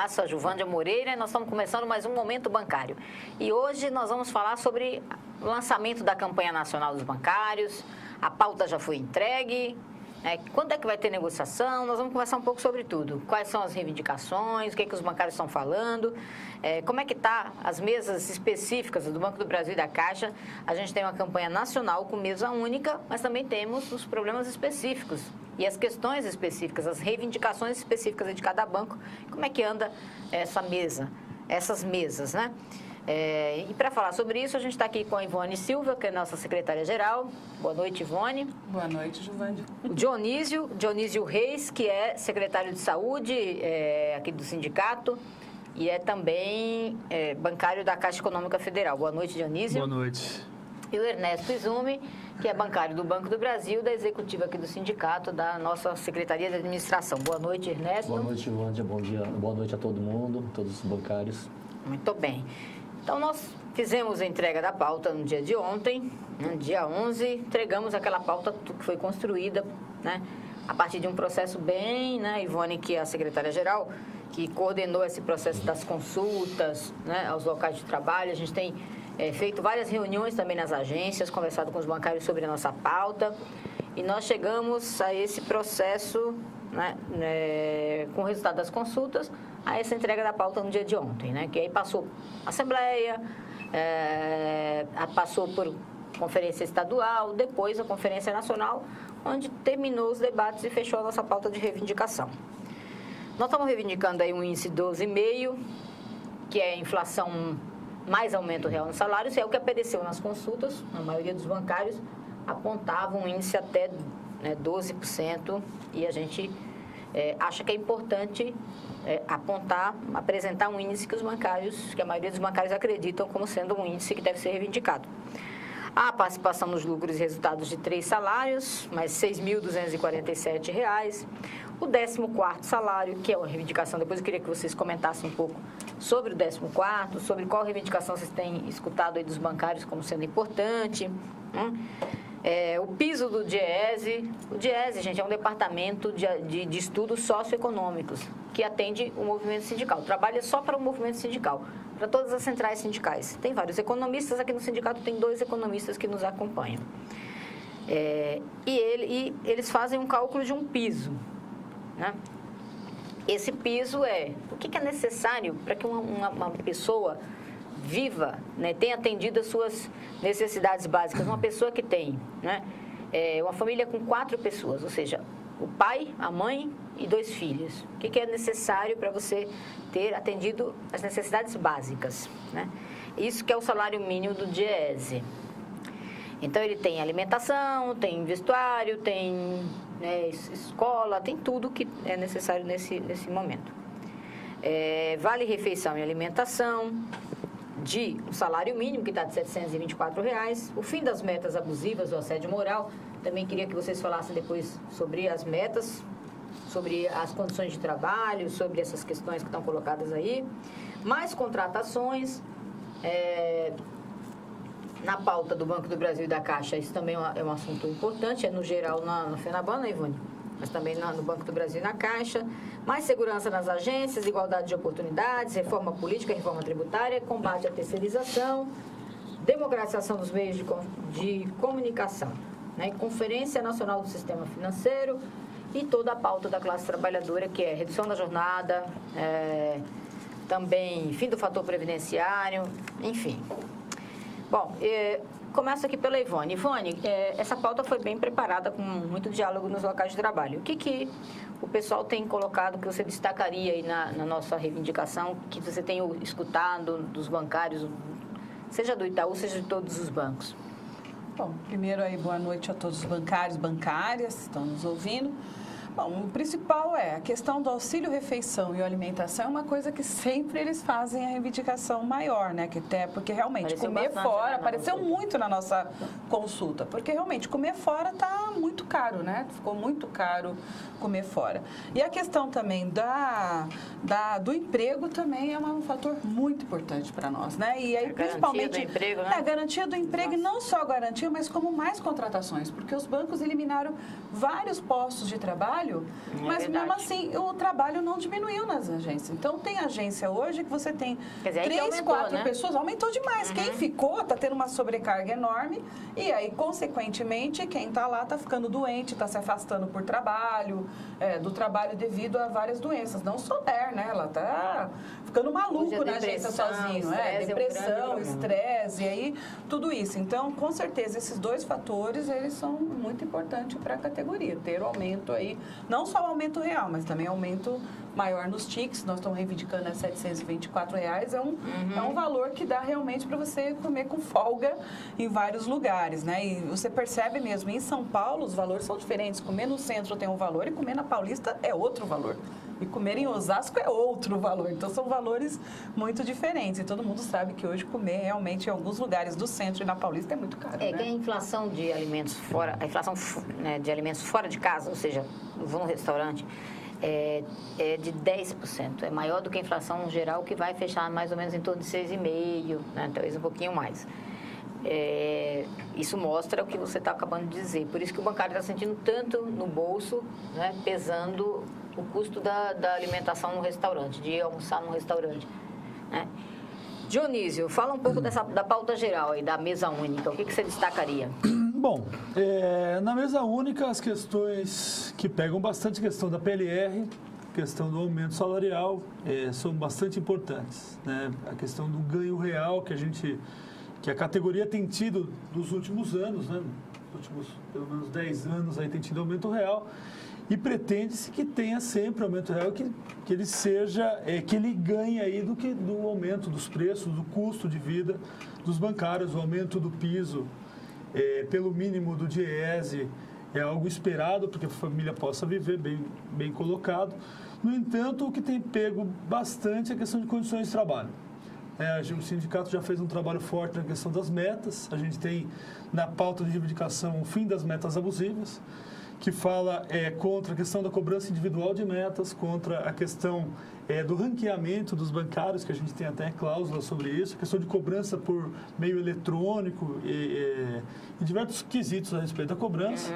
Sou a Juvândia Moreira e nós estamos começando mais um Momento Bancário. E hoje nós vamos falar sobre o lançamento da campanha nacional dos bancários, a pauta já foi entregue, quando é que vai ter negociação, nós vamos conversar um pouco sobre tudo. Quais são as reivindicações, o que os bancários estão falando, como é que está as mesas específicas do Banco do Brasil e da Caixa. A gente tem uma campanha nacional com mesa única, mas também temos os problemas específicos e as questões específicas, as reivindicações específicas de cada banco. Como é que anda essas mesas, né? E para falar sobre isso, a gente está aqui com a Ivone Silva, que é nossa secretária-geral. Boa noite, Ivone. Boa noite, Juvândia. O Dionísio Reis, que é secretário de saúde aqui do sindicato e é também bancário da Caixa Econômica Federal. Boa noite, Dionísio. Boa noite. E o Ernesto Izumi, que é bancário do Banco do Brasil, da executiva aqui do sindicato, da nossa Secretaria de Administração. Boa noite, Ernesto. Boa noite, Juvândia. Bom dia. Boa noite a todo mundo, todos os bancários. Muito bem. Então, nós fizemos a entrega da pauta no dia de ontem, no dia 11, entregamos aquela pauta que foi construída, né, a partir de um processo bem, né, Ivone, que é a secretária-geral, que coordenou esse processo das consultas, né, aos locais de trabalho. A gente tem feito várias reuniões também nas agências, conversado com os bancários sobre a nossa pauta, e nós chegamos a esse processo, né, com o resultado das consultas, a essa entrega da pauta no dia de ontem, né, que aí passou a Assembleia, passou por Conferência Estadual, depois a Conferência Nacional, onde terminou os debates e fechou a nossa pauta de reivindicação. Nós estamos reivindicando aí um índice 12,5, que é a inflação mais aumento real nos salários, é o que apareceu nas consultas. A maioria dos bancários apontava um índice até 12%, e a gente acha que é importante apresentar um índice que a maioria dos bancários acreditam como sendo um índice que deve ser reivindicado. A participação nos lucros e resultados de 3 salários, mais R$ 6.247. O 14º salário, que é uma reivindicação. Depois eu queria que vocês comentassem um pouco sobre o 14º, sobre qual reivindicação vocês têm escutado aí dos bancários como sendo importante. O piso do DIEESE. O DIEESE, gente, é um departamento de estudos socioeconômicos que atende o movimento sindical. Trabalha só para o movimento sindical, para todas as centrais sindicais. Tem vários economistas aqui no sindicato, tem 2 economistas que nos acompanham. E eles fazem um cálculo de um piso, né? Esse piso o que é necessário para que uma pessoa viva, né, tenha atendido as suas necessidades básicas. Uma pessoa que tem, né, uma família com 4 pessoas, ou seja, o pai, a mãe e 2 filhos. O que é necessário para você ter atendido as necessidades básicas, né? Isso que é o salário mínimo do DIEESE. Então, ele tem alimentação, tem vestuário, tem escola, tem tudo que é necessário nesse momento. Vale refeição e alimentação, de um salário mínimo, que está de R$ 724. O fim das metas abusivas, o assédio moral. Também queria que vocês falassem depois sobre as metas, sobre as condições de trabalho, sobre essas questões que estão colocadas aí. Mais contratações. Na pauta do Banco do Brasil e da Caixa, isso também é um assunto importante, no geral na FENABAN, né, Ivone? Mas também no Banco do Brasil e na Caixa. Mais segurança nas agências, igualdade de oportunidades, reforma política, reforma tributária, combate à terceirização, democratização dos meios de comunicação, né? Conferência Nacional do Sistema Financeiro e toda a pauta da classe trabalhadora, que é redução da jornada, também fim do fator previdenciário, enfim. Bom, começo aqui pela Ivone. Ivone, essa pauta foi bem preparada, com muito diálogo nos locais de trabalho. O que o pessoal tem colocado, que você destacaria aí na nossa reivindicação, que você tem escutado dos bancários, seja do Itaú, seja de todos os bancos? Bom, primeiro aí, boa noite a todos os bancários, bancárias que estão nos ouvindo. Bom, o principal é a questão do auxílio-refeição e alimentação é uma coisa que sempre eles fazem a reivindicação maior, né? Que até porque realmente Apareceu comer bastante, fora, né, na apareceu consulta. muito na nossa consulta, porque realmente comer fora tá muito caro, né? Ficou muito caro comer fora. E a questão também do emprego também é um fator muito importante para nós, né? E aí, principalmente Garantia do emprego, né? a garantia do emprego, e não só a garantia, mas como mais contratações, porque os bancos eliminaram vários postos de trabalho, mas verdade. mesmo assim o trabalho não diminuiu nas agências. Então tem agência hoje que você tem Quer dizer, aí que 3, aumentou, 4 né? pessoas, aumentou demais. Quem ficou está tendo uma sobrecarga enorme e aí, consequentemente, quem está lá está ficando doente, está se afastando por trabalho, do trabalho devido a várias doenças. Não só né? Ela está ficando Hoje maluco a na agência depressão, sozinho. estresse é um grande Depressão, problema. estresse, e aí tudo isso. Então, com certeza, esses dois fatores, eles são muito importantes para a categoria. Ter o aumento aí, não só o aumento real, mas também aumento maior nos tickets. Nós estamos reivindicando R$ 724. É um valor que dá realmente para você comer com folga em vários lugares, né? E você percebe mesmo, em São Paulo, os valores são diferentes. Comer no centro tem um valor e comer na Paulista é outro valor. E comer em Osasco é outro valor. Então, são valores muito diferentes. E todo mundo sabe que hoje comer realmente em alguns lugares do centro e na Paulista é muito caro, É né? que a inflação de alimentos fora, de alimentos fora de casa, ou seja, eu vou no restaurante, é de 10%. É maior do que a inflação geral, que vai fechar mais ou menos em torno de 6,5%, né? Talvez um pouquinho mais. Isso mostra o que você está acabando de dizer. Por isso que o bancário está sentindo tanto no bolso, né, pesando o custo da alimentação no restaurante, de almoçar no restaurante, né? Dionísio, fala um pouco da pauta geral aí, da mesa única. O que você destacaria? Bom, na mesa única, as questões que pegam bastante, a questão da PLR, questão do aumento salarial, são bastante importantes, né? A questão do ganho real que a categoria tem tido nos últimos anos, né? Nos últimos pelo menos 10 anos aí tem tido aumento real. E pretende-se que tenha sempre aumento real, que ele seja, que ele ganhe aí do aumento dos preços, do custo de vida dos bancários, o aumento do piso, pelo mínimo do DIEESE, é algo esperado, porque a família possa viver bem colocado. No entanto, o que tem pego bastante é a questão de condições de trabalho. O sindicato já fez um trabalho forte na questão das metas. A gente tem na pauta de reivindicação o fim das metas abusivas, que fala contra a questão da cobrança individual de metas, contra a questão do ranqueamento dos bancários, que a gente tem até cláusula sobre isso, a questão de cobrança por meio eletrônico e diversos quesitos a respeito da cobrança.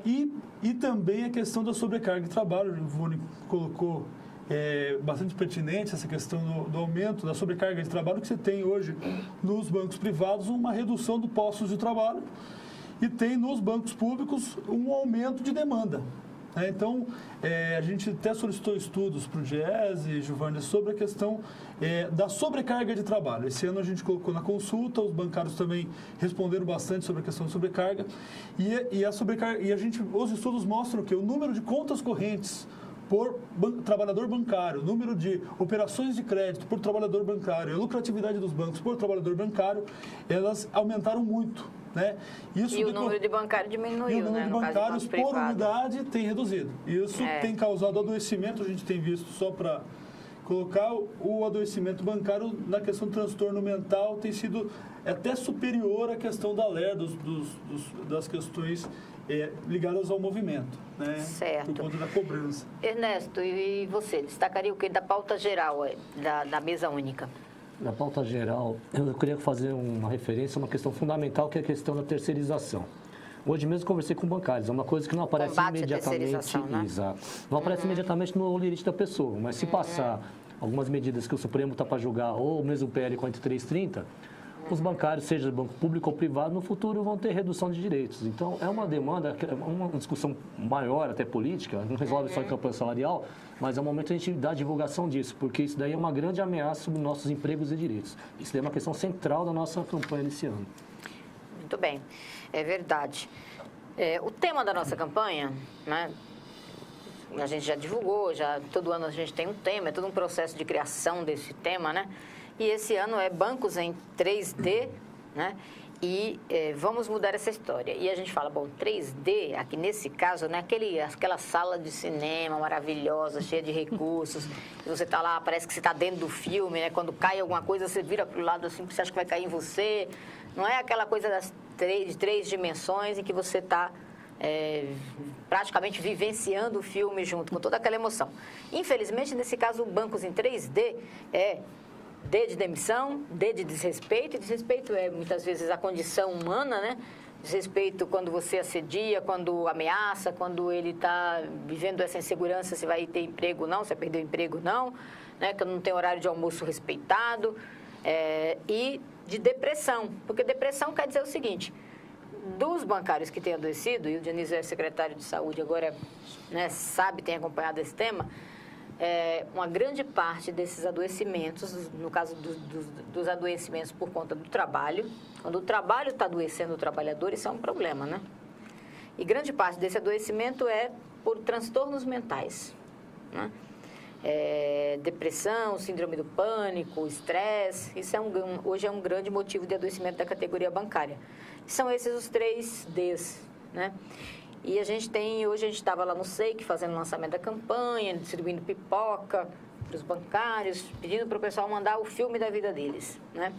E também a questão da sobrecarga de trabalho. O Ivone colocou bastante pertinente essa questão do aumento da sobrecarga de trabalho que você tem hoje nos bancos privados, uma redução do postos de trabalho, e tem nos bancos públicos um aumento de demanda. Então, a gente até solicitou estudos para o DIEESE, Giovanni, sobre a questão da sobrecarga de trabalho. Esse ano a gente colocou na consulta, os bancários também responderam bastante sobre a questão de sobrecarga. E a sobrecarga, os estudos mostram que o número de contas correntes por trabalhador bancário, número de operações de crédito por trabalhador bancário, a lucratividade dos bancos por trabalhador bancário, elas aumentaram muito, né? E o número de bancário diminuiu, e o número né? de No bancários caso por unidade tem reduzido. Isso tem causado adoecimento, a gente tem visto, só para colocar, o adoecimento bancário na questão do transtorno mental tem sido até superior à questão da LER, das questões ligadas ao movimento, né? Certo. Por conta da cobrança. Ernesto, e você? Destacaria o que da pauta geral da mesa única? Na pauta geral, eu queria fazer uma referência a uma questão fundamental, que é a questão da terceirização. Hoje mesmo conversei com bancários, é uma coisa que não aparece Combate à imediatamente. terceirização, né? Exato. Não aparece imediatamente no limite da pessoa, mas se passar algumas medidas que o Supremo está para julgar, ou mesmo o PL 4330, os bancários, seja banco público ou privado, no futuro vão ter redução de direitos. Então, é uma demanda, uma discussão maior, até política, não resolve só em campanha salarial, mas é o momento de a gente dar divulgação disso, porque isso daí é uma grande ameaça sobre nossos empregos e direitos. Isso daí é uma questão central da nossa campanha nesse ano. Muito bem, é verdade. O tema da nossa campanha, né? A gente já divulgou, todo ano a gente tem um tema, é todo um processo de criação desse tema, né? E esse ano é bancos em 3D, né? E vamos mudar essa história. E a gente fala, bom, 3D, aqui nesse caso, né, aquela sala de cinema maravilhosa, cheia de recursos, e você está lá, parece que você está dentro do filme, né? Quando cai alguma coisa, você vira para o lado assim, você acha que vai cair em você. Não é aquela coisa de 3 dimensões em que você está praticamente vivenciando o filme junto, com toda aquela emoção. Infelizmente, nesse caso, bancos em 3D D de demissão, D de desrespeito, e desrespeito é muitas vezes a condição humana, né? Desrespeito quando você assedia, quando ameaça, quando ele está vivendo essa insegurança, se vai ter emprego ou não, se vai perder o emprego ou não, né? Que não tem horário de almoço respeitado, e de depressão, porque depressão quer dizer o seguinte, dos bancários que têm adoecido, e o Dionísio é secretário de saúde agora, né, sabe, tem acompanhado esse tema, uma grande parte desses adoecimentos, no caso dos adoecimentos por conta do trabalho, quando o trabalho está adoecendo o trabalhador, isso é um problema, né? E grande parte desse adoecimento é por transtornos mentais, né? Depressão, síndrome do pânico, estresse, isso hoje é um grande motivo de adoecimento da categoria bancária. São esses os 3 Ds, né? E hoje a gente estava lá no SEIC fazendo o lançamento da campanha, distribuindo pipoca para os bancários, pedindo para o pessoal mandar o filme da vida deles, né?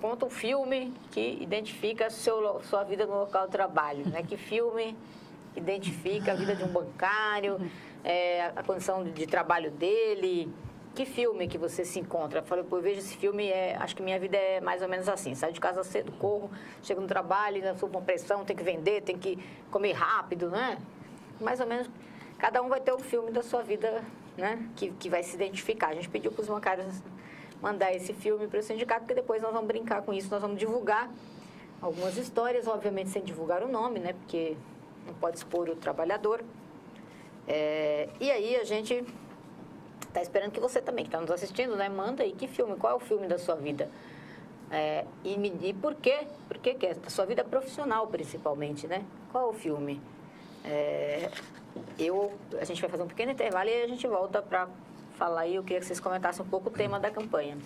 Conta um filme que identifica a sua vida no local de trabalho, né? Que filme identifica a vida de um bancário, a condição de trabalho dele. Que filme que você se encontra? Eu falei, pô, eu vejo esse filme, acho que minha vida é mais ou menos assim. Saio de casa cedo, corro, chego no trabalho, ainda sou com pressão, tem que vender, tem que comer rápido, né? Mais ou menos, cada um vai ter um filme da sua vida, né? Que vai se identificar. A gente pediu para os bancários mandar esse filme para o sindicato, porque depois nós vamos brincar com isso, nós vamos divulgar algumas histórias, obviamente sem divulgar o nome, né? Porque não pode expor o trabalhador. E aí a gente está esperando que você também, que está nos assistindo, né? Manda aí que filme, qual é o filme da sua vida? E por quê? Por que é da sua vida profissional, principalmente, né? Qual é o filme? A gente vai fazer um pequeno intervalo e a gente volta para falar aí. Eu queria que vocês comentassem um pouco o tema da campanha.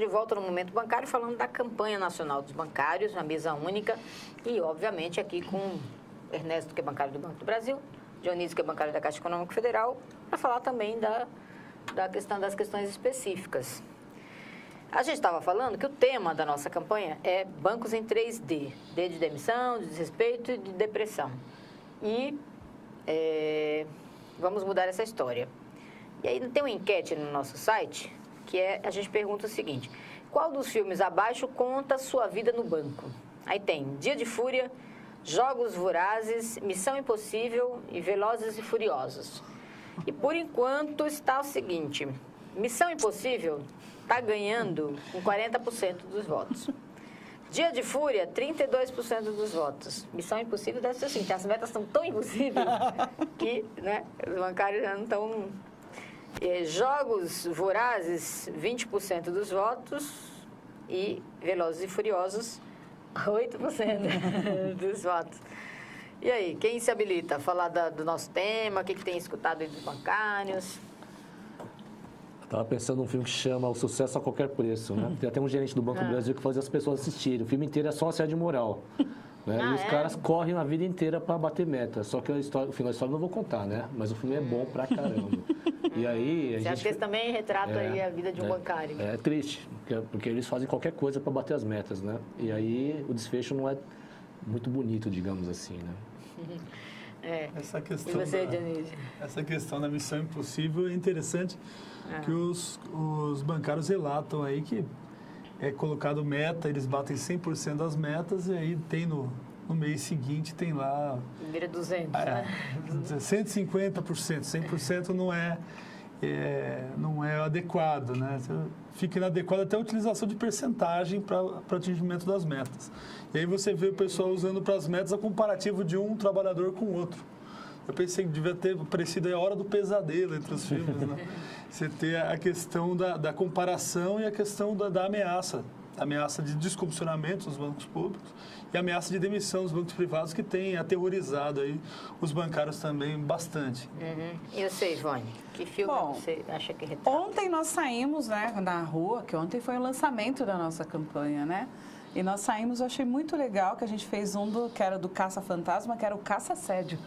Volta no Momento Bancário, falando da campanha nacional dos bancários, a mesa única, e obviamente aqui com Ernesto, que é bancário do Banco do Brasil, Dionísio, que é bancário da Caixa Econômica Federal, para falar também das questões específicas. A gente estava falando que o tema da nossa campanha é bancos em 3D, D de demissão, de desrespeito e de depressão. E vamos mudar essa história. E aí tem uma enquete no nosso site, que a gente pergunta o seguinte: qual dos filmes abaixo conta sua vida no banco? Aí tem Dia de Fúria, Jogos Vorazes, Missão Impossível e Velozes e Furiosos. E por enquanto está o seguinte: Missão Impossível está ganhando com 40% dos votos. Dia de Fúria, 32% dos votos. Missão Impossível deve ser assim, as metas são tão impossíveis que, né, os bancários já não estão... Jogos Vorazes, 20% dos votos, e Velozes e Furiosos, 8% dos votos. E aí, quem se habilita a falar do nosso tema? O que tem escutado aí dos bancários? Estava pensando num filme que chama O Sucesso a Qualquer Preço, né? Tem até um gerente do Banco do Brasil que fazia as pessoas assistirem. O filme inteiro é só assédio moral. Né? E os caras correm a vida inteira para bater meta. Só que o final da história eu não vou contar, né? Mas o filme é bom pra caramba. E aí... Você acha que esse também retrata aí a vida de um bancário? É triste, porque eles fazem qualquer coisa para bater as metas, né? E aí o desfecho não é muito bonito, digamos assim, né? Essa questão E você, Dionísio? Essa questão da missão impossível é interessante, que os bancários relatam aí que é colocado meta, eles batem 100% das metas e aí tem no mês seguinte tem lá... Vira 200, né? 150%, 100% não é adequado, né? Fica inadequado até a utilização de percentagem para atingimento das metas. E aí você vê o pessoal usando para as metas a comparativo de um trabalhador com o outro. Eu pensei que devia ter aparecido a hora do pesadelo entre os filmes, né? Você ter a questão da comparação e a questão da ameaça. A ameaça de descomissionamento dos bancos públicos e a ameaça de demissão dos bancos privados que tem aterrorizado aí os bancários também bastante. E você, Ivone? Que filme você acha que retrata? Ontem nós saímos, né, na rua, que ontem foi o lançamento da nossa campanha, né? E nós saímos, eu achei muito legal que a gente fez que era do Caça-Fantasma, que era o Caça-Assédio.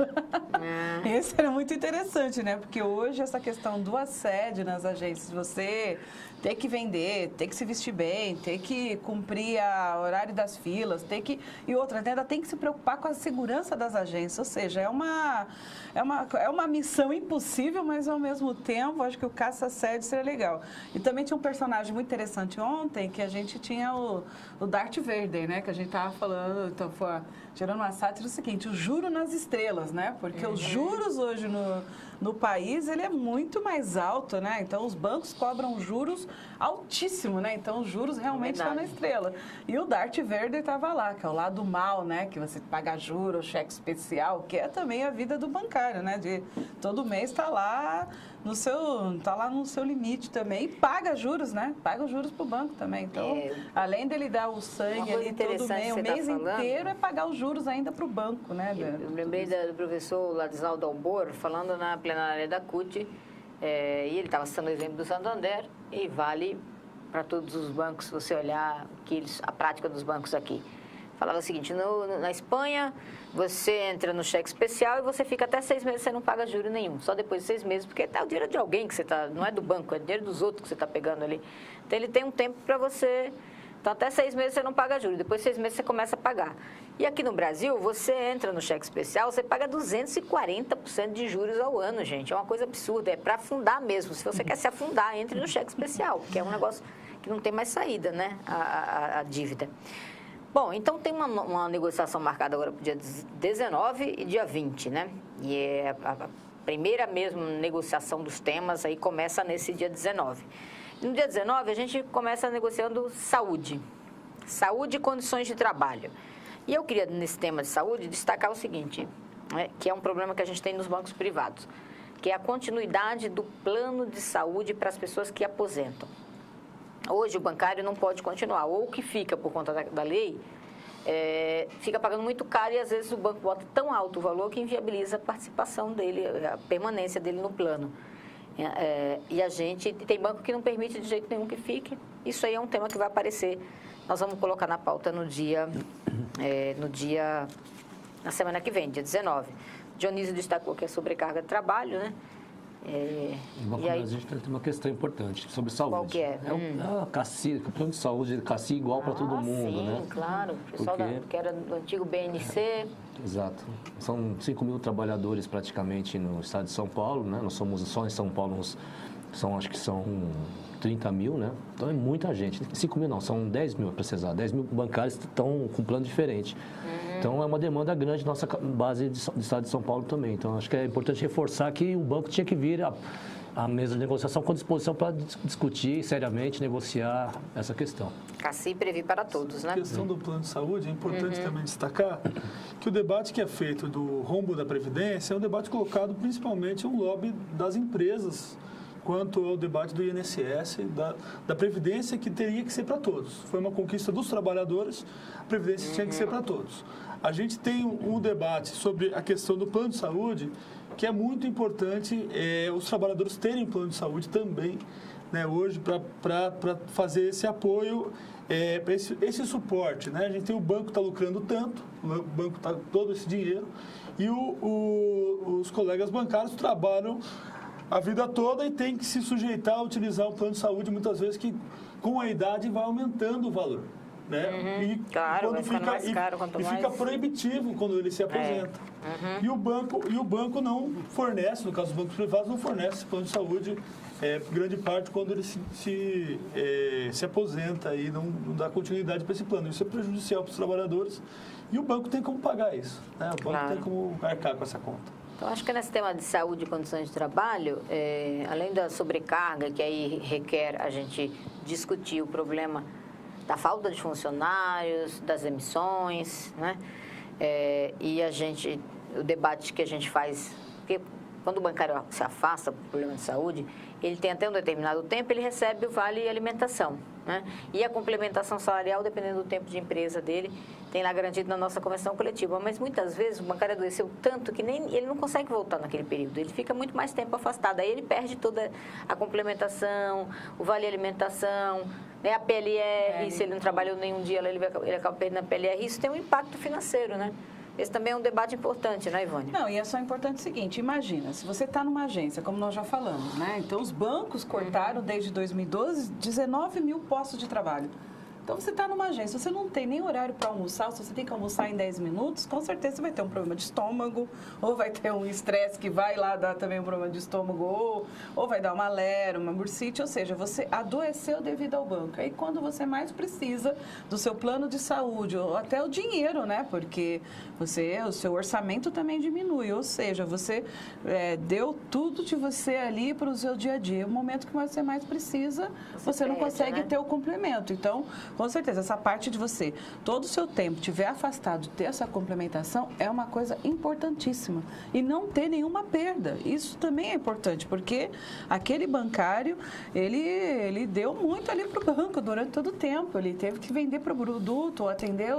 Esse era muito interessante, né? Porque hoje essa questão do assédio nas agências, você ter que vender, ter que se vestir bem, ter que cumprir o horário das filas, e outra, ainda tem que se preocupar com a segurança das agências. Ou seja, é uma missão impossível, mas ao mesmo tempo, acho que o Caça-Assédio seria legal. E também tinha um personagem muito interessante ontem, que a gente tinha o Darth Vader, né? Que a gente estava falando, então gerando uma sátira o seguinte, o juro nas estrelas, né? Porque os juros hoje no país, ele é muito mais alto, né? Então, os bancos cobram juros altíssimos, né? Então, os juros realmente estão na estrela. E o Darth Vader estava lá, que é o lado mal, né? Que você paga juros, cheque especial, que é também a vida do bancário, né? De todo mês tá lá no seu limite também e paga juros, né? Paga os juros pro banco também. Então, além dele dar o sangue ali todo mês, o mês inteiro é pagar os juros ainda pro banco, né? Eu lembrei do professor Ladisaldo Albor falando na plenária da CUT, e ele estava citando o exemplo do Santander, e vale para todos os bancos, se você olhar a prática dos bancos aqui. Falava o seguinte, na Espanha, você entra no cheque especial e você fica até 6 meses, você não paga juro nenhum. Só depois de 6 meses, porque é o dinheiro de alguém que você está, não é do banco, é o dinheiro dos outros que você está pegando ali. Então, ele tem um tempo para você... Então, até 6 meses você não paga juros, depois de 6 meses você começa a pagar. E aqui no Brasil, você entra no cheque especial, você paga 240% de juros ao ano, gente. É uma coisa absurda, é para afundar mesmo. Se você quer se afundar, entre no cheque especial, porque é um negócio que não tem mais saída, né, a dívida. Bom, então tem uma negociação marcada agora para o dia 19 e dia 20, né? E é a primeira mesmo negociação dos temas aí começa nesse dia 19. No dia 19, a gente começa negociando saúde e condições de trabalho. E eu queria, nesse tema de saúde, destacar o seguinte, né, que é um problema que a gente tem nos bancos privados, que é a continuidade do plano de saúde para as pessoas que aposentam. Hoje, o bancário não pode continuar, ou o que fica por conta da lei, fica pagando muito caro e, às vezes, o banco bota tão alto o valor que inviabiliza a participação dele, a permanência dele no plano. E a gente tem banco que não permite de jeito nenhum que fique. Isso aí é um tema que vai aparecer. Nós vamos colocar na pauta na semana que vem, dia 19. Dionísio destacou que é sobrecarga de trabalho, né? A gente tem uma questão importante sobre saúde. Qual que é? O plano de saúde, CACI igual para todo mundo, sim, né? Claro. O pessoal que era do antigo BNC. Exato. São 5 mil trabalhadores praticamente no estado de São Paulo, né? Nós somos só em São Paulo, acho que são 30 mil, né? Então é muita gente. 5 mil não, são 10 mil, para precisar. 10 mil bancários estão com plano diferente. Então é uma demanda grande nossa base do estado de São Paulo também. Então acho que é importante reforçar que o banco tinha que vir à mesa de negociação com disposição para discutir seriamente, negociar essa questão. CACI previ para todos, né? A questão do plano de saúde, é importante também destacar que o debate que é feito do rombo da Previdência é um debate colocado principalmente um lobby das empresas quanto ao debate do INSS, da Previdência, que teria que ser para todos. Foi uma conquista dos trabalhadores, a Previdência tinha que ser para todos. A gente tem um debate sobre a questão do plano de saúde, que é muito importante os trabalhadores terem plano de saúde também né, hoje para fazer esse apoio, esse suporte. Né? A gente tem o banco que está lucrando tanto, o banco está todo esse dinheiro, e os colegas bancários trabalham a vida toda e tem que se sujeitar a utilizar o plano de saúde, muitas vezes que com a idade vai aumentando o valor. Né? E claro, vai ficando mais caro quanto mais... fica proibitivo quando ele se aposenta. E o banco não fornece, no caso dos bancos privados, não fornece plano de saúde, grande parte quando ele se aposenta e não dá continuidade para esse plano. Isso é prejudicial para os trabalhadores e o banco tem como pagar isso. Né? O banco tem como arcar com essa conta. Então, acho que nesse tema de saúde e condições de trabalho, além da sobrecarga, que aí requer a gente discutir o problema da falta de funcionários, das emissões, né? E o debate que a gente faz, porque quando o bancário se afasta por problema de saúde, ele tem até um determinado tempo, ele recebe o vale alimentação, né? E a complementação salarial, dependendo do tempo de empresa dele, tem lá garantido na nossa convenção coletiva. Mas muitas vezes o bancário adoeceu tanto que ele não consegue voltar naquele período, ele fica muito mais tempo afastado, aí ele perde toda a complementação, o vale alimentação, né? A PLR, se ele não trabalhou nenhum dia, ele acaba perdendo a PLR, isso tem um impacto financeiro, né? Esse também é um debate importante, né, Ivone? Não, e é só importante o seguinte, imagina, se você está numa agência, como nós já falamos, né? Então, os bancos cortaram, desde 2012, 19 mil postos de trabalho. Então, você está numa agência, você não tem nem horário para almoçar, se você tem que almoçar em 10 minutos, com certeza você vai ter um problema de estômago, ou vai ter um estresse que vai lá dar também um problema de estômago, ou vai dar uma lera, uma bursite, ou seja, você adoeceu devido ao banco. Aí, quando você mais precisa do seu plano de saúde, ou até o dinheiro, né? Porque o seu orçamento também diminui, ou seja, você deu tudo de você ali para o seu dia a dia. No momento que você mais precisa, você não consegue ter o complemento. Então, com certeza, essa parte de você, todo o seu tempo, tiver afastado, ter essa complementação, é uma coisa importantíssima. E não ter nenhuma perda. Isso também é importante, porque aquele bancário, ele deu muito ali para o banco durante todo o tempo. Ele teve que vender para o produto, atender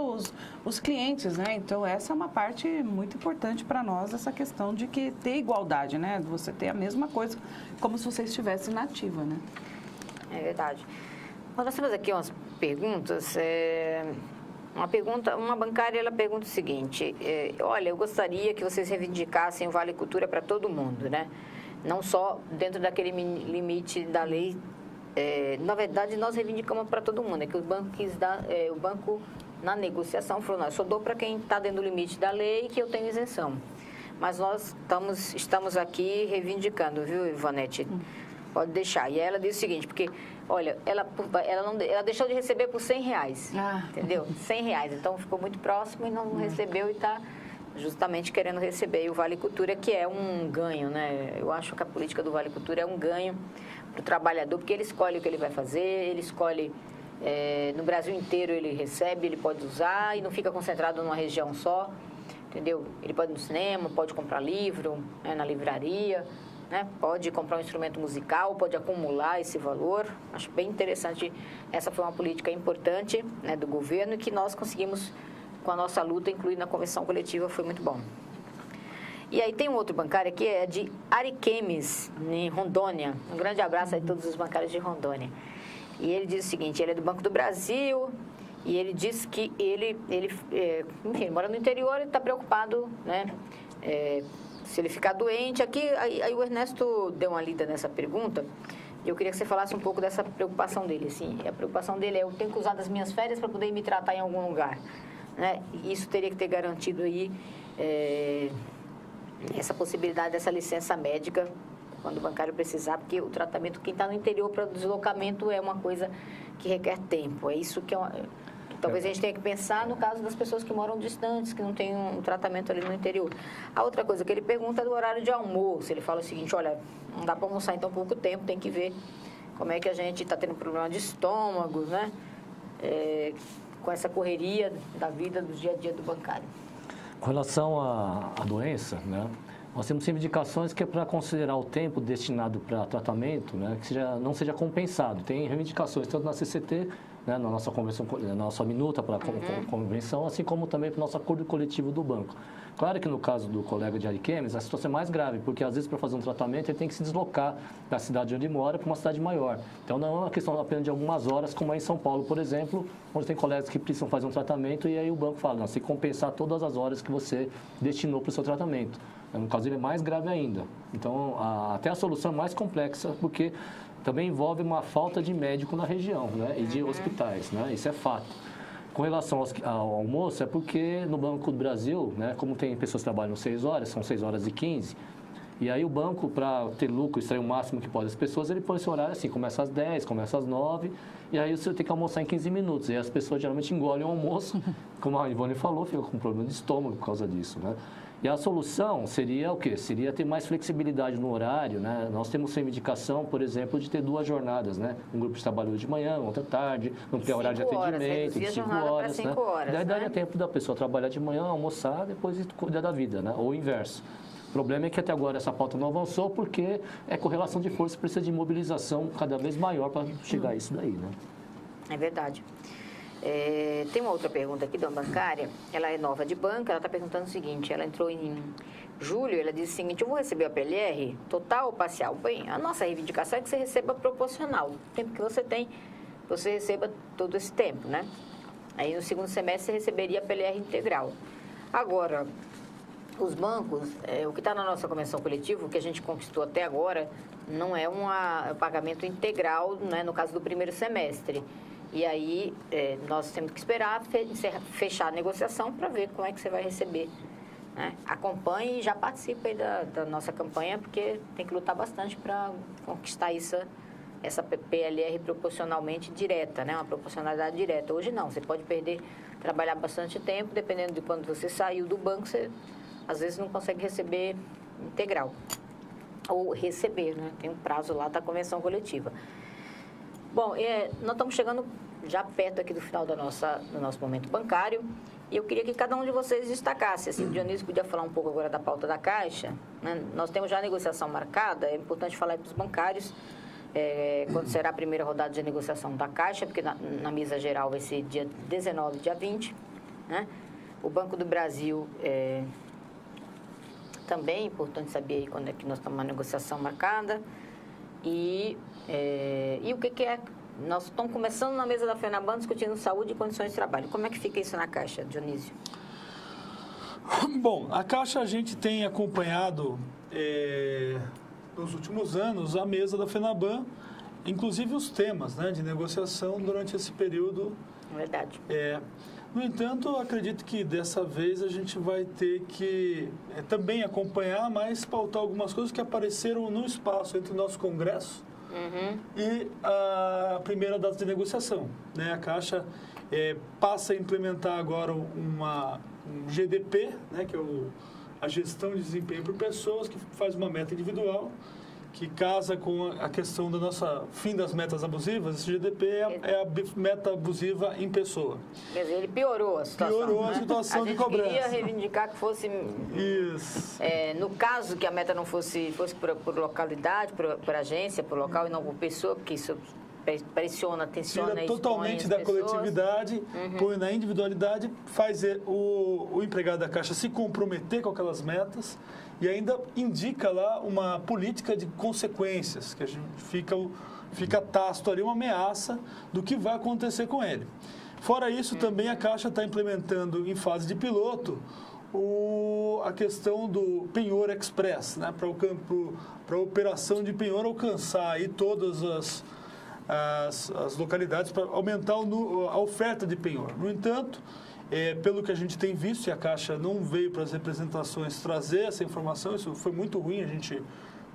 os clientes, né? Então, essa é uma parte muito importante para nós, essa questão de que ter igualdade, né? Você ter a mesma coisa, como se você estivesse na ativa, né? É verdade. Bom, nós temos aqui umas perguntas. Uma bancária, ela pergunta o seguinte: olha, eu gostaria que vocês reivindicassem o Vale Cultura para todo mundo, né? Não só dentro daquele limite da lei. Na verdade, nós reivindicamos para todo mundo. É que o banco, na negociação, falou: não, eu só dou para quem está dentro do limite da lei, que eu tenho isenção. Mas nós estamos aqui reivindicando, viu, Ivonete? Pode deixar. E ela diz o seguinte, porque, olha, ela deixou de receber por R$100, entendeu? R$100. Então, ficou muito próximo e não recebeu e está justamente querendo receber. E o Vale Cultura, que é um ganho, né? Eu acho que a política do Vale Cultura é um ganho para o trabalhador, porque ele escolhe o que ele vai fazer, ele escolhe... no Brasil inteiro ele recebe, ele pode usar e não fica concentrado numa região só, entendeu? Ele pode ir no cinema, pode comprar livro, né, na livraria... né? Pode comprar um instrumento musical, pode acumular esse valor. Acho bem interessante. Essa foi uma política importante, né, do governo e que nós conseguimos, com a nossa luta, incluir na convenção coletiva, foi muito bom. E aí tem um outro bancário aqui, é de Ariquemes, em Rondônia. Um grande abraço a todos os bancários de Rondônia. E ele diz o seguinte, ele é do Banco do Brasil e ele diz que enfim, ele mora no interior e está preocupado, né? Se ele ficar doente, aí o Ernesto deu uma lida nessa pergunta, e eu queria que você falasse um pouco dessa preocupação dele. Assim, a preocupação dele eu tenho que usar das minhas férias para poder me tratar em algum lugar, né? Isso teria que ter garantido aí essa possibilidade dessa licença médica quando o bancário precisar, porque o tratamento, quem está no interior para o deslocamento é uma coisa que requer tempo. É isso que talvez a gente tenha que pensar no caso das pessoas que moram distantes, que não têm um tratamento ali no interior. A outra coisa que ele pergunta é do horário de almoço. Ele fala o seguinte, olha, não dá para almoçar em tão pouco tempo, tem que ver como é que a gente está tendo problema de estômago, né? Com essa correria da vida, do dia a dia do bancário. Com relação à doença, né? Nós temos reivindicações que é para considerar o tempo destinado para tratamento, né, que não seja compensado. Tem reivindicações tanto na CCT né, na nossa convenção, na nossa minuta para a convenção, assim como também para o nosso acordo coletivo do banco. Claro que no caso do colega de Ariquemes, a situação é mais grave, porque às vezes para fazer um tratamento ele tem que se deslocar da cidade onde mora para uma cidade maior. Então não é uma questão apenas de algumas horas, como é em São Paulo, por exemplo, onde tem colegas que precisam fazer um tratamento e aí o banco fala, não, você tem que compensar todas as horas que você destinou para o seu tratamento. No caso ele é mais grave ainda. Então até a solução é mais complexa, porque também envolve uma falta de médico na região, né, e de hospitais, né, isso é fato. Com relação ao almoço, é porque no Banco do Brasil, né, como tem pessoas que trabalham 6 horas, são 6 horas e 15, e aí o banco, para ter lucro, extrair o máximo que pode das pessoas, ele põe esse horário assim, começa às 10, começa às 9, e aí você tem que almoçar em 15 minutos. E as pessoas geralmente engolem o almoço, como a Ivone falou, fica com problema de estômago por causa disso, né? E a solução seria o quê? Seria ter mais flexibilidade no horário, né? Nós temos reivindicação, por exemplo, de ter 2 jornadas, né? Um grupo de trabalho de manhã, outra tarde, não tem horário de atendimento, de 5 horas, né? Daí daria tempo da pessoa trabalhar de manhã, almoçar, depois cuidar da vida, né? Ou o inverso. O problema é que até agora essa pauta não avançou porque é correlação de força, precisa de mobilização cada vez maior para chegar a isso daí, né? É verdade. Tem uma outra pergunta aqui da bancária, ela é nova de banca, ela está perguntando o seguinte, ela entrou em julho, ela disse o seguinte, eu vou receber a PLR total ou parcial? Bem, a nossa reivindicação é que você receba proporcional, o tempo que você tem, você receba todo esse tempo, né? Aí no segundo semestre você receberia a PLR integral. Agora, os bancos, o que está na nossa convenção coletiva, o que a gente conquistou até agora, não é um pagamento integral, né, no caso do primeiro semestre. E aí, nós temos que esperar fechar a negociação para ver como é que você vai receber, né? Acompanhe e já participe aí da nossa campanha, porque tem que lutar bastante para conquistar essa PLR proporcionalmente direta, né? Uma proporcionalidade direta. Hoje não, você pode trabalhar bastante tempo, dependendo de quando você saiu do banco, você às vezes não consegue receber integral. Ou receber, né? Tem um prazo lá da convenção coletiva. Bom, nós estamos chegando já perto aqui do final do nosso momento bancário e eu queria que cada um de vocês destacasse. Assim, o Dionísio podia falar um pouco agora da pauta da Caixa, né? Nós temos já a negociação marcada, é importante falar para os bancários quando será a primeira rodada de negociação da Caixa, porque na mesa geral vai ser dia 19, dia 20, né? O Banco do Brasil também é importante saber aí quando é que nós estamos na negociação marcada. E o que é? Nós estamos começando na mesa da FENABAN discutindo saúde e condições de trabalho. Como é que fica isso na Caixa, Dionísio? Bom, a Caixa a gente tem acompanhado nos últimos anos a mesa da FENABAN, inclusive os temas, né, de negociação durante esse período. Verdade. No entanto, acredito que dessa vez a gente vai ter que também acompanhar, mas pautar algumas coisas que apareceram no espaço entre o nosso Congresso e a primeira data de negociação, né? A Caixa passa a implementar agora um GDP, né, que é a gestão de desempenho por pessoas, que faz uma meta individual, que casa com a questão da nossa fim das metas abusivas. Esse GDP é a meta abusiva em pessoa. Quer dizer, ele piorou a situação. Piorou a situação de cobrança. A gente queria reivindicar que fosse... Isso. No caso que a meta não fosse por localidade, por agência, por local e não por pessoa, porque isso pressiona, tensiona... Tira totalmente da coletividade, põe na individualidade, faz o empregado da Caixa se comprometer com aquelas metas e ainda indica lá uma política de consequências, que a gente fica tácito ali, uma ameaça do que vai acontecer com ele. Fora isso, também a Caixa está implementando em fase de piloto a questão do penhor express, né, para a operação de penhor alcançar aí todas as localidades para aumentar a oferta de penhor. No entanto, pelo que a gente tem visto, e a Caixa não veio para as representações trazer essa informação, isso foi muito ruim, a gente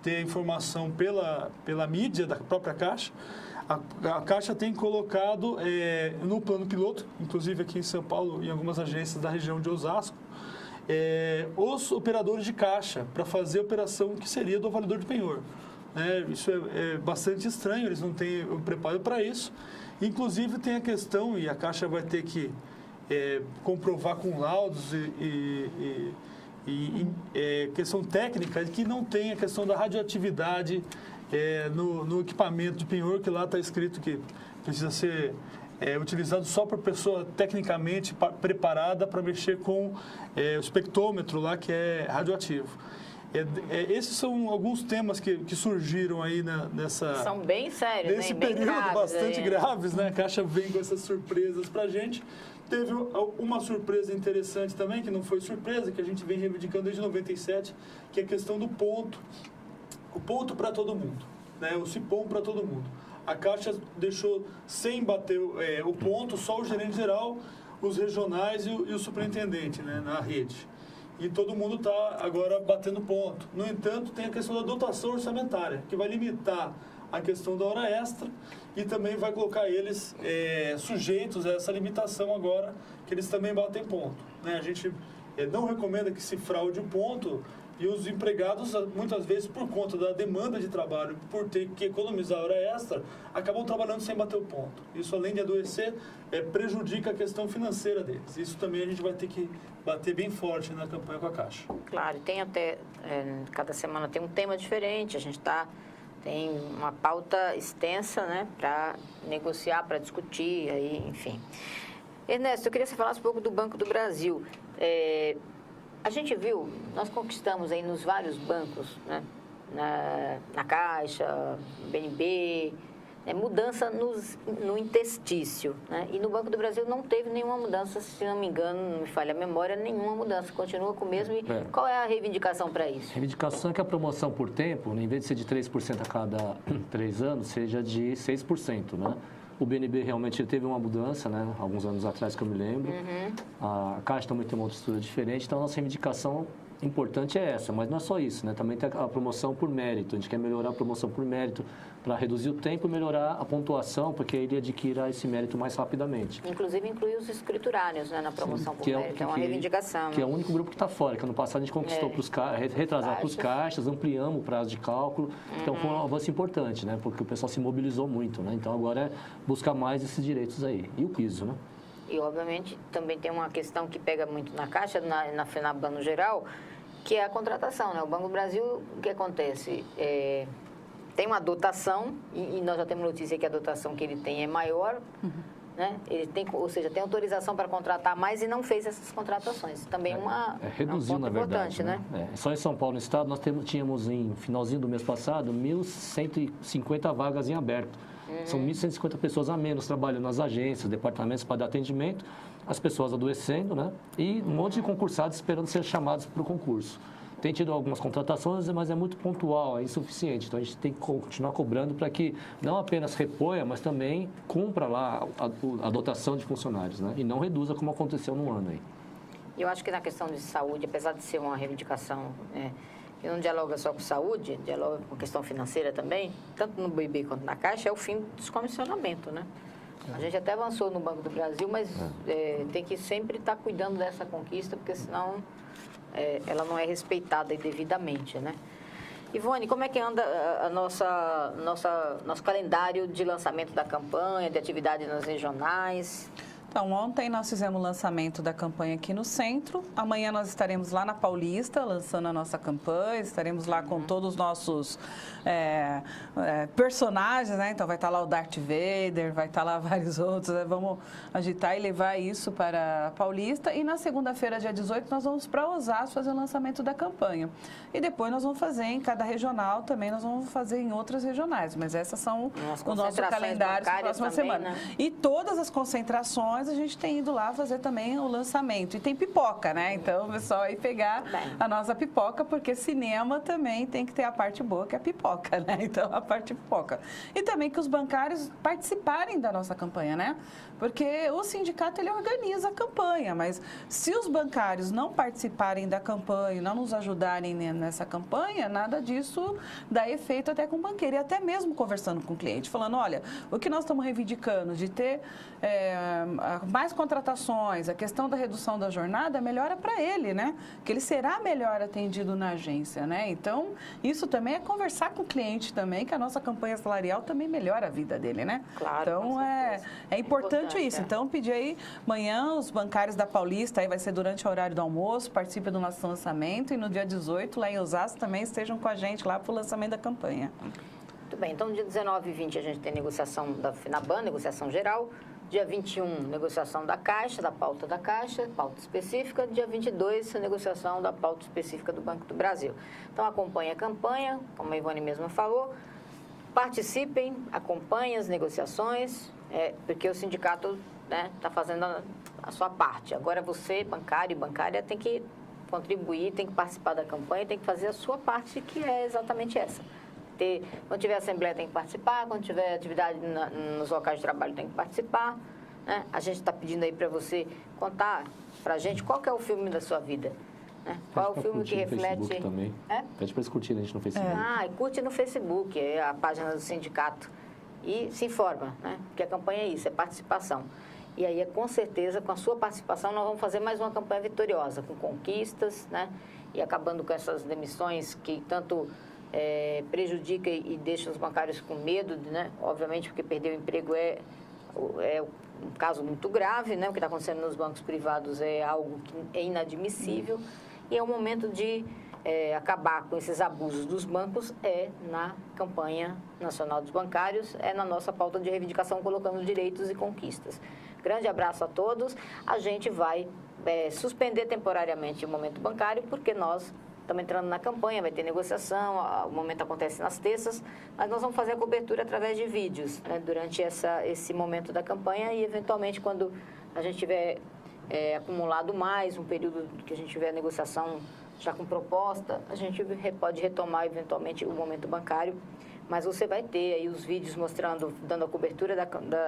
ter a informação pela mídia da própria Caixa. A Caixa tem colocado no plano piloto, inclusive aqui em São Paulo, em algumas agências da região de Osasco, os operadores de caixa para fazer a operação que seria do avaliador de penhor. Isso é bastante estranho, eles não têm o preparo para isso. Inclusive tem a questão, e a Caixa vai ter que comprovar com laudos e questão técnica, de que não tem a questão da radioatividade no equipamento de penhor, que lá está escrito que precisa ser utilizado só por pessoa tecnicamente preparada para mexer com o espectrômetro lá, que é radioativo. Esses são alguns temas que surgiram aí nessa... São bem sérios, nesse bem período, graves, bastante graves, né? A Caixa vem com essas surpresas para a gente. Teve uma surpresa interessante também, que não foi surpresa, que a gente vem reivindicando desde 97, que é a questão do ponto. O ponto para todo mundo, né? O CIPOM para todo mundo. A Caixa deixou sem bater o ponto, só o gerente geral, os regionais e o superintendente, né, na rede. E todo mundo está agora batendo ponto. No entanto, tem a questão da dotação orçamentária, que vai limitar a questão da hora extra e também vai colocar eles sujeitos a essa limitação agora, que eles também batem ponto, né? A gente não recomenda que se fraude o ponto e os empregados, muitas vezes, por conta da demanda de trabalho, por ter que economizar a hora extra, acabam trabalhando sem bater o ponto. Isso, além de adoecer, prejudica a questão financeira deles. Isso também a gente vai ter que bater bem forte na campanha com a Caixa. Claro, tem até, cada semana tem um tema diferente, a gente tem uma pauta extensa, né, para negociar, para discutir, aí, enfim. Ernesto, eu queria que você falasse um pouco do Banco do Brasil. A gente viu, nós conquistamos aí nos vários bancos, né, na Caixa, BNB, mudança no interstício, né? E no Banco do Brasil não teve nenhuma mudança, se não me engano, não me falha a memória, nenhuma mudança, continua com o mesmo. E qual é a reivindicação para isso? A reivindicação é que a promoção por tempo, em vez de ser de 3% a cada 3 anos, seja de 6%, né? O BNB realmente teve uma mudança, né? Alguns anos atrás que eu me lembro. A Caixa também tem uma outra estrutura diferente, então a nossa reivindicação importante é essa, mas não é só isso, né? Também tem a promoção por mérito. A gente quer melhorar a promoção por mérito para reduzir o tempo e melhorar a pontuação, porque ele adquira esse mérito mais rapidamente. Inclusive inclui os escriturários, né, na promoção por mérito, é uma reivindicação. Que é o único grupo que está fora, que ano passado a gente conquistou para os retrasar para os caixas, ampliamos o prazo de cálculo, então foi um avanço importante, né? Porque o pessoal se mobilizou muito, né? Então agora é buscar mais esses direitos aí. E o piso, né? E, obviamente, também tem uma questão que pega muito na Caixa, na FENABAN no geral, que é a contratação, né? O Banco do Brasil, o que acontece? Tem uma dotação, e nós já temos notícia que a dotação que ele tem é maior, né? Ele tem, ou seja, tem autorização para contratar mais e não fez essas contratações. Também reduziu, um ponto na verdade, importante, né? Só em São Paulo, no estado, nós tínhamos, em finalzinho do mês passado, 1.150 vagas em aberto. São 1.150 pessoas a menos trabalhando nas agências, departamentos para dar atendimento, as pessoas adoecendo, né? E um monte de concursados esperando ser chamados para o concurso. Tem tido algumas contratações, mas é muito pontual, é insuficiente. Então, a gente tem que continuar cobrando para que não apenas reponha, mas também cumpra lá a dotação de funcionários, né? E não reduza como aconteceu no ano aí. Eu acho que na questão de saúde, apesar de ser uma reivindicação que não dialoga só com saúde, dialoga com questão financeira também, tanto no BB quanto na Caixa, é o fim do descomissionamento, né? A gente até avançou no Banco do Brasil, mas tem que sempre estar cuidando dessa conquista, porque senão ela não é respeitada devidamente, né? Ivone, como é que anda nosso calendário de lançamento da campanha, de atividade nas regionais? Então, ontem nós fizemos o lançamento da campanha aqui no centro. Amanhã nós estaremos lá na Paulista, lançando a nossa campanha. Estaremos lá com todos os nossos personagens, né? Então, vai estar lá o Darth Vader, vai estar lá vários outros. Né? Vamos agitar e levar isso para a Paulista. E na segunda-feira, dia 18, nós vamos para Osasco fazer o lançamento da campanha. E depois nós vamos fazer em cada regional, também nós vamos fazer em outras regionais. Mas essas são o nosso calendário para a próxima semana. Né? E todas as concentrações, a gente tem ido lá fazer também o lançamento. E tem pipoca, né? Então, o pessoal aí pegar a nossa pipoca, porque cinema também tem que ter a parte boa, que é a pipoca, né? Então, a parte pipoca. E também que os bancários participarem da nossa campanha, né? Porque o sindicato, ele organiza a campanha, mas se os bancários não participarem da campanha, não nos ajudarem nessa campanha, nada disso dá efeito até com o banqueiro. E até mesmo conversando com o cliente, falando, olha, o que nós estamos reivindicando de ter mais contratações, a questão da redução da jornada, melhora para ele, né? Que ele será melhor atendido na agência, né? Então, isso também é conversar com o cliente também, que a nossa campanha salarial também melhora a vida dele, né? Claro, então, é importante isso. Então, pedir aí, amanhã, os bancários da Paulista, aí vai ser durante o horário do almoço, participe do nosso lançamento e no dia 18, lá em Osasco, também estejam com a gente lá para o lançamento da campanha. Muito bem, então, dia 19 e 20 a gente tem negociação da FENABAN, negociação geral. Dia 21, negociação da Caixa, da pauta da Caixa, pauta específica. Dia 22, a negociação da pauta específica do Banco do Brasil. Então, acompanhe a campanha, como a Ivone mesma falou. Participem, acompanhem as negociações, porque o sindicato está fazendo a sua parte. Agora você, bancário e bancária, tem que contribuir, tem que participar da campanha, tem que fazer a sua parte, que é exatamente essa. Quando tiver assembleia, tem que participar, quando tiver atividade nos locais de trabalho, tem que participar. Né? A gente está pedindo aí para você contar para a gente qual que é o filme da sua vida. Né? Qual é o filme que reflete... Também. Pede para eles curtirem a gente no Facebook. E curte no Facebook, é a página do sindicato. E se informa, né? Porque a campanha é isso, é participação. E aí, com certeza, com a sua participação, nós vamos fazer mais uma campanha vitoriosa, com conquistas, né? E acabando com essas demissões que tanto prejudica e deixa os bancários com medo, né? Obviamente, porque perder o emprego é um caso muito grave, né? O que está acontecendo nos bancos privados é algo que é inadmissível. E é o momento de acabar com esses abusos dos bancos na campanha nacional dos bancários, na nossa pauta de reivindicação, colocando direitos e conquistas. Grande abraço a todos. A gente vai suspender temporariamente o momento bancário, porque nós estamos entrando na campanha, vai ter negociação, o momento acontece nas terças, mas nós vamos fazer a cobertura através de vídeos, né, durante esse momento da campanha e, eventualmente, quando a gente tiver acumulado mais, um período que a gente tiver a negociação já com proposta, a gente pode retomar, eventualmente, o momento bancário, mas você vai ter aí os vídeos mostrando, dando a cobertura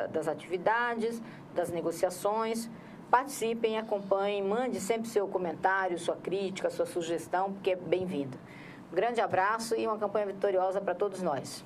das atividades, das negociações. Participem, acompanhem, mande sempre seu comentário, sua crítica, sua sugestão, porque é bem-vindo. Um grande abraço e uma campanha vitoriosa para todos nós.